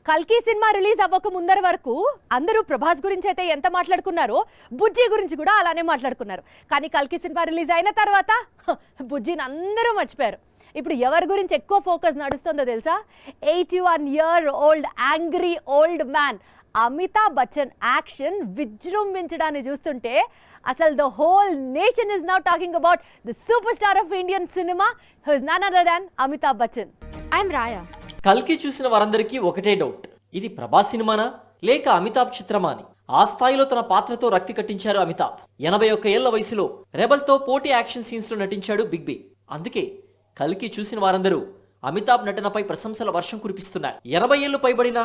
కల్కి cinema release అవ్వక ముందర వరకు అందరూ ప్రభాస్ గురించి అయితే ఎంత మాట్లాడుకున్నారో బుజ్జి గురించి కూడా అలానే మాట్లాడుకున్నారు. కానీ కల్కి సినిమా రిలీజ్ అయిన తర్వాత బుజ్జిని అందరూ మర్చిపోయారు. ఇప్పుడు ఎవరి గురించి ఎక్కువ ఫోకస్ నడుస్తుందో తెలుసా? 81-year-old angry old man Amitabh Bachchan action విజృంభించడాన్ని చూస్తుంటే అసలు the whole nation is now talking about the super star of Indian cinema who is none other than Amitabh Bachchan. I'm Raya. కల్కి చూసిన వారందరికీ ఒకటే డౌట్, ఇది ప్రభాస్ సినిమానా లేక అమితాబ్ చిత్రమా అని. ఆ స్థాయిలో తన పాత్రతో రక్తి కట్టించారు అమితాబ్. 81 ఏళ్ల వయసులో రెబల్ తో పోటీ యాక్షన్ సీన్స్ లో నటించాడు బిగ్ బి. అందుకే కల్కి చూసిన వారందరూ అమితాబ్ నటనపై ప్రశంసల వర్షం కురిపిస్తున్నారు. 80 ఏళ్లు పైబడిన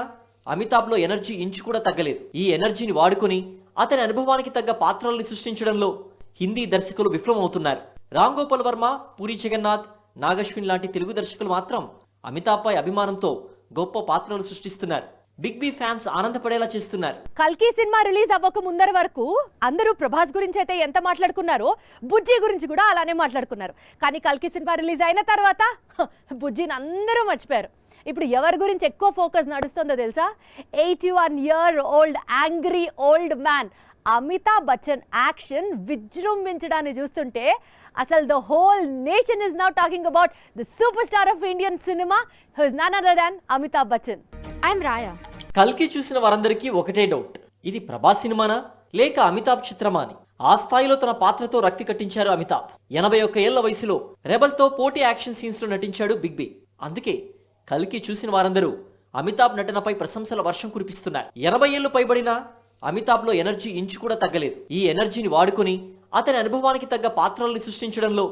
అమితాబ్ లో ఎనర్జీ ఇంచు కూడా తగ్గలేదు. ఈ ఎనర్జీని వాడుకుని అతని అనుభవానికి తగ్గ పాత్రల్ని సృష్టించడంలో హిందీ దర్శకులు విఫలమవుతున్నారు. రామ్ గోపాల్ వర్మ, పూరి జగన్నాథ్, నాగశ్విన్ లాంటి తెలుగు దర్శకులు మాత్రం అమితాబ్ పై అభిమానంతో గొప్ప పాత్రలు సృష్టిస్తున్నారు. బిగ్ బి ఫ్యాన్స్ ఆనందపడేలా చేస్తున్నారు. కల్కి సినిమా రిలీజ్ అవ్వక ముందర వరకు అందరూ ప్రభాస్ గురించి అయితే ఎంత మాట్లాడుకున్నారో బుజ్జి గురించి కూడా అలానే మాట్లాడుకున్నారు. కానీ కల్కి సినిమా రిలీజ్ అయిన తర్వాత బుజ్జిని అందరూ మర్చిపోయారు. ఇప్పుడు ఎవరి గురించి ఎక్కువ ఫోకస్ నడుస్తుందో తెలుసా? 81-year-old angry old man Amitabh Bachchan action విజృంభించడాన్ని చూస్తుంటే అసలు the whole nation is now talking about the super star of Indian cinema who is none other than Amitabh Bachchan. I'm Raya. కల్కి చూసిన వారందరికీ ఒకటే డౌట్, ఇది ప్రభాస్ సినిమానా లేక అమితాబ్ చిత్రమా అని. ఆ స్థాయిలో తన పాత్రతో రక్తి కట్టించారు అమితాబ్. 81 ఏళ్ల వయసులో రెబల్ తో పోటీ యాక్షన్ సీన్స్ లో నటించాడు బిగ్ బి. అందుకే కల్కి చూసిన వారందరూ అమితాబ్ నటనపై ప్రశంసల వర్షం కురిపిస్తున్నారు. 80 ఏళ్లు పైబడిన అమితాబ్ లో ఎనర్జీ ఇంచు కూడా తగ్గలేదు. ఈ ఎనర్జీని వాడుకుని అతని అనుభవానికి తగ్గ పాత్రల్ని సృష్టించడంలో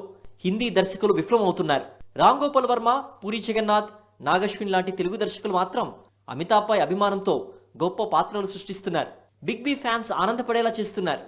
హిందీ దర్శకులు విఫలమవుతున్నారు. రామ్ గోపాల్ వర్మ, పూరి జగన్నాథ్, నాగశ్విన్ లాంటి తెలుగు దర్శకులు మాత్రం అమితాబ్ పై అభిమానంతో గొప్ప పాత్రలు సృష్టిస్తున్నారు. బిగ్ బి ఫ్యాన్స్ ఆనందపడేలా చేస్తున్నారు.